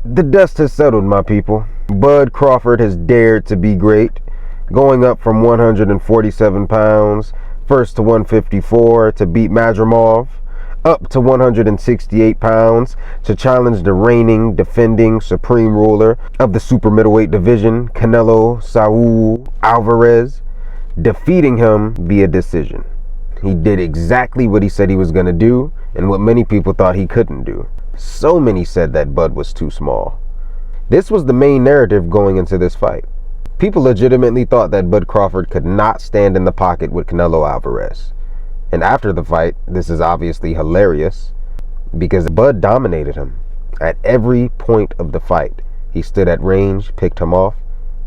The dust has settled, my people. Bud Crawford has dared to be great, going up from 147 pounds, first to 154 to beat Madrimov, up to 168 pounds to challenge the reigning, defending supreme ruler of the super middleweight division, Canelo Saul Alvarez, defeating him via decision. He did exactly what he said he was going to do and what many people thought he couldn't do. So many said that Bud was too small. This was the main narrative going into this fight. People legitimately thought that Bud Crawford could not stand in the pocket with Canelo Alvarez. And after the fight, this is obviously hilarious because Bud dominated him at every point of the fight. He stood at range, picked him off.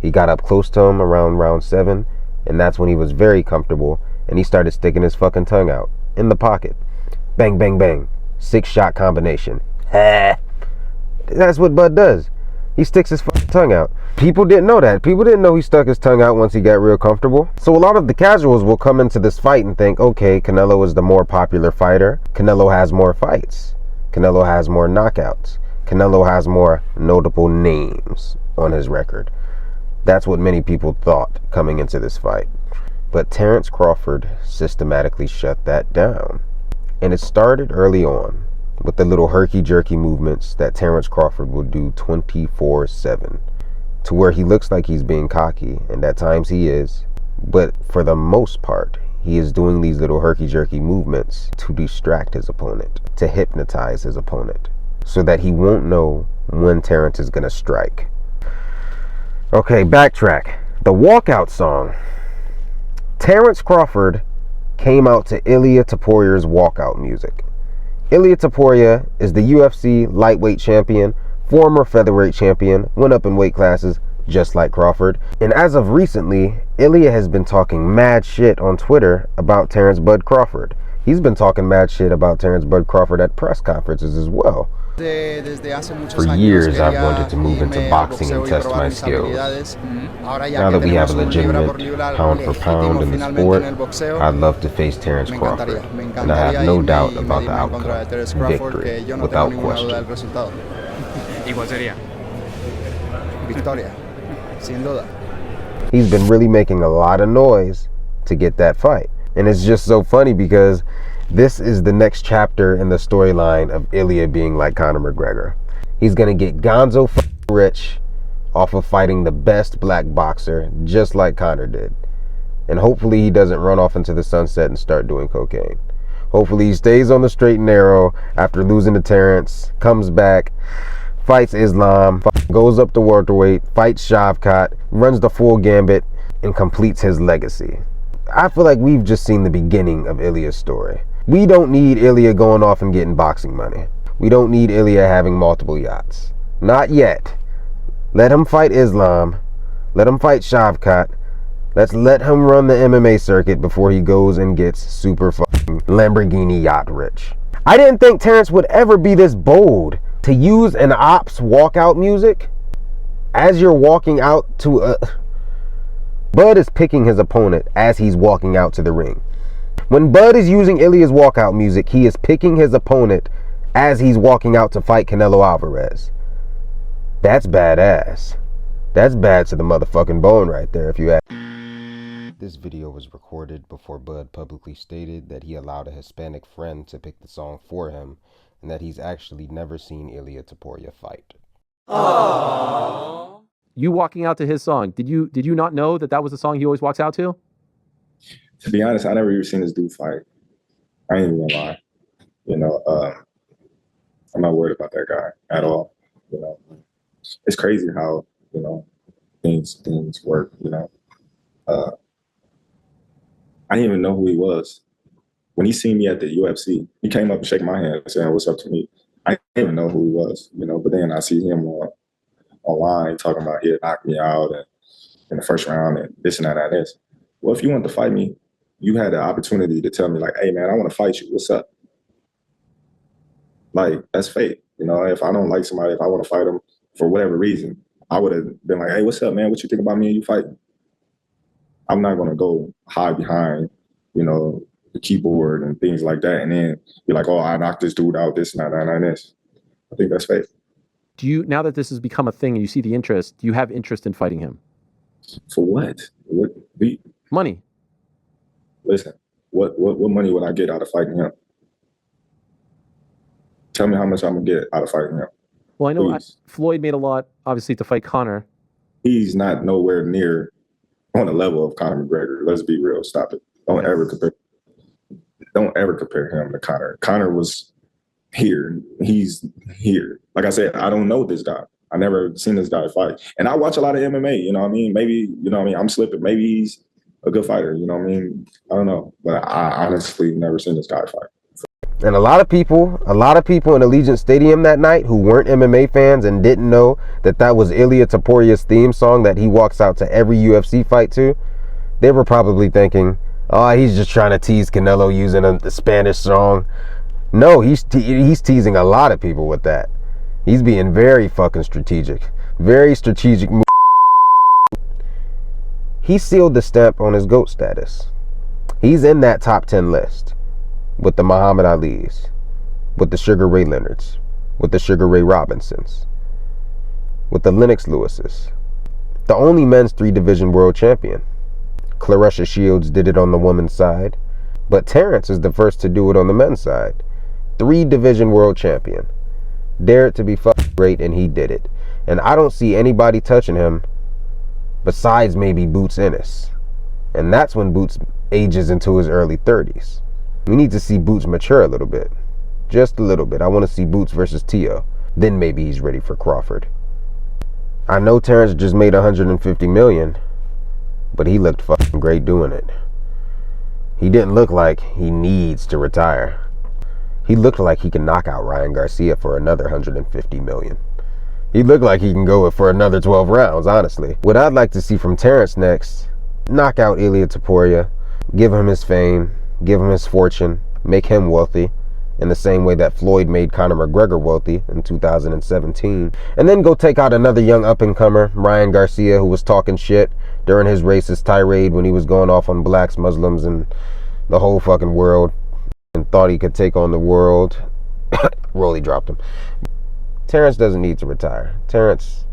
He got up close to him around round 7, and that's when he was very comfortable and he started sticking his fucking tongue out in the pocket. Bang, bang, bang. 6-shot combination. That's what Bud does. He sticks his fucking tongue out. People didn't know that. People didn't know he stuck his tongue out once he got real comfortable. So a lot of the casuals will come into this fight and think, okay, Canelo is the more popular fighter. Canelo has more fights. Canelo has more knockouts. Canelo has more notable names on his record. That's what many people thought coming into this fight. But Terence Crawford systematically shut that down. And it started early on with the little herky-jerky movements that Terence Crawford will do 24/7, to where he looks like he's being cocky, and at times he is, but for the most part, he is doing these little herky-jerky movements to distract his opponent, to hypnotize his opponent, so that he won't know when Terence is going to strike. Okay, backtrack. The walkout song. Terence Crawford came out to Ilia Toporia's walkout music. Ilia Topuria is the UFC lightweight champion, former featherweight champion, went up in weight classes just like Crawford. And as of recently, Ilia has been talking mad shit on Twitter about Terence Bud Crawford. He's been talking mad shit about Terence Bud Crawford at press conferences as well. For years, I've wanted to move into boxing and test my skills. Now that we have a legitimate pound for pound in the sport, I'd love to face Terence Crawford, and I have no doubt about the outcome. Victory, without question. ¿Y cuál sería? Victoria, sin duda. He's been really making a lot of noise to get that fight. And it's just so funny because this is the next chapter in the storyline of Ilia being like Conor McGregor. He's going to get gonzo rich off of fighting the best black boxer, just like Conor did. And hopefully he doesn't run off into the sunset and start doing cocaine. Hopefully he stays on the straight and narrow after losing to Terence, comes back, fights Islam, goes up to welterweight, fights Shavkat, runs the full gambit, and completes his legacy. I feel like we've just seen the beginning of Ilia's story. We don't need Ilia going off and getting boxing money. We don't need Ilia having multiple yachts. Not yet. Let him fight Islam. Let him fight Shavkat. Let's let him run the MMA circuit before he goes and gets super fucking Lamborghini yacht rich. I didn't think Terence would ever be this bold to use an ops walkout music as you're walking out to a... Bud is picking his opponent as he's walking out to the ring. When Bud is using Ilia's walkout music, he is picking his opponent as he's walking out to fight Canelo Alvarez. That's badass. That's bad to the motherfucking bone right there, if you ask. This video was recorded before Bud publicly stated that he allowed a Hispanic friend to pick the song for him, and that he's actually never seen Ilia Topuria fight. Aww. You walking out to his song, did you not know that was the song he always walks out to? To be honest, I never even seen this dude fight. I ain't even gonna lie. You know, I'm not worried about that guy at all. You know, it's crazy how, you know, things work, you know. I didn't even know who he was. When he seen me at the UFC, he came up and shook my hand saying, "What's up?" to me. I didn't even know who he was, you know, but then I see him online talking about he'd knock me out and in the first round and this and that and this. Well, if you want to fight me, you had the opportunity to tell me like, "Hey man, I want to fight you. What's up?" Like, that's fate. You know, if I don't like somebody, if I want to fight them for whatever reason, I would have been like, "Hey, what's up, man? What you think about me and you fighting?" I'm not going to go hide behind, you know, the keyboard and things like that and then be like, "Oh, I knocked this dude out, this and that and this." I think that's fate. Do you, now that this has become a thing and you see the interest, do you have interest in fighting him? For what? What? Money. Listen, what money would I get out of fighting him? Tell me how much I'm gonna get out of fighting him. Well, I know Please. Floyd made a lot, obviously, to fight Conor. He's not nowhere near on the level of Conor McGregor. Let's be real. Stop it. Don't ever compare him to Conor. Conor was here. He's here. Like I said, I don't know this guy. I never seen this guy fight. And I watch a lot of MMA, you know what I mean? Maybe, you know what I mean? I'm slipping. Maybe he's a good fighter, you know what I mean? I don't know. But I honestly never seen this guy fight. And a lot of people in Allegiant Stadium that night who weren't MMA fans and didn't know that that was Ilia Toporia's theme song that he walks out to every UFC fight to, they were probably thinking, oh, he's just trying to tease Canelo using the Spanish song. No, he's teasing a lot of people with that. He's being very fucking strategic. Very strategic move. He sealed the stamp on his GOAT status. He's in that top 10 list. With the Muhammad Ali's, with the Sugar Ray Leonards, with the Sugar Ray Robinsons, with the Lennox Lewises. The only men's 3-division world champion. Claressa Shields did it on the women's side, but Terrence is the first to do it on the men's side. 3-division world champion. Dared to be fucking great, and he did it. And I don't see anybody touching him besides maybe Boots Ennis. And that's when Boots ages into his early 30s. We need to see Boots mature a little bit. Just a little bit. I want to see Boots versus Tio. Then maybe he's ready for Crawford. I know Terrence just made $150 million, but he looked fucking great doing it. He didn't look like he needs to retire. He looked like he can knock out Ryan Garcia for another $150 million. He looked like he can go for another 12 rounds, honestly. What I'd like to see from Terrence next, knock out Ilia Topuria, give him his fame, give him his fortune, make him wealthy in the same way that Floyd made Conor McGregor wealthy in 2017. And then go take out another young up-and-comer, Ryan Garcia, who was talking shit during his racist tirade when he was going off on blacks, Muslims, and the whole fucking world, and thought he could take on the world. Rolly dropped him. Terrence doesn't need to retire. Terrence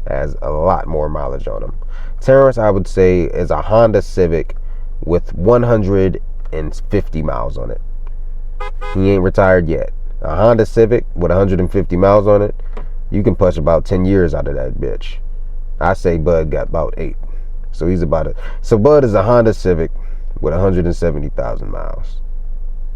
has a lot more mileage on him. Terrence, I would say, is a Honda Civic with 150 miles on it. He ain't retired yet. A Honda Civic with 150 miles on it, you can push about 10 years out of that bitch. I say Bud got about 8. So he's about it. So Bud is a Honda Civic with 170,000 miles.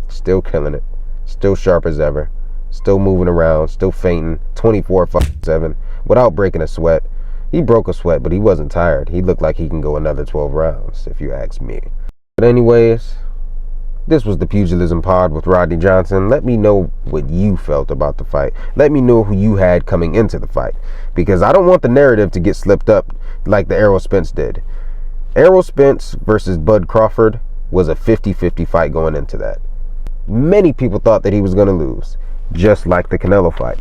Still killing it. Still sharp as ever. Still moving around. Still fainting. 24/7 without breaking a sweat. He broke a sweat, but he wasn't tired. He looked like he can go another 12 rounds, if you ask me. But anyways, this was the Pugilism Pod with Rodney Johnson. Let me know what you felt about the fight. Let me know who you had coming into the fight. Because I don't want the narrative to get slipped up like the Errol Spence did. Errol Spence versus Bud Crawford was a 50-50 fight going into that. Many people thought that he was going to lose, just like the Canelo fight.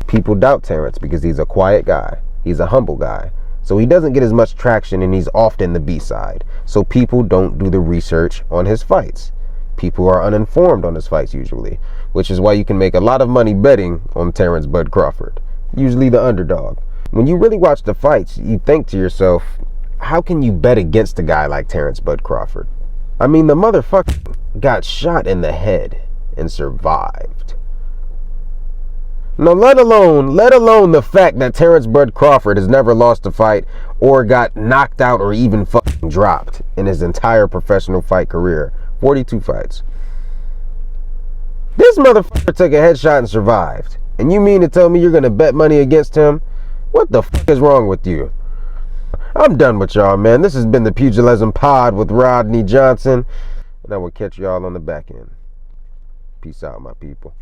People doubt Terrence because he's a quiet guy. He's a humble guy. So he doesn't get as much traction, and he's often the B-side. So people don't do the research on his fights. People are uninformed on his fights usually, which is why you can make a lot of money betting on Terrence Bud Crawford, usually the underdog. When you really watch the fights, you think to yourself, how can you bet against a guy like Terrence Bud Crawford? I mean, the motherfucker got shot in the head and survived. Now, let alone the fact that Terrence Bud Crawford has never lost a fight or got knocked out or even fucking dropped in his entire professional fight career. 42 fights. This motherfucker took a headshot and survived. And you mean to tell me you're going to bet money against him? What the fuck is wrong with you? I'm done with y'all, man. This has been the Pugilism Pod with Rodney Johnson. And I will catch y'all on the back end. Peace out, my people.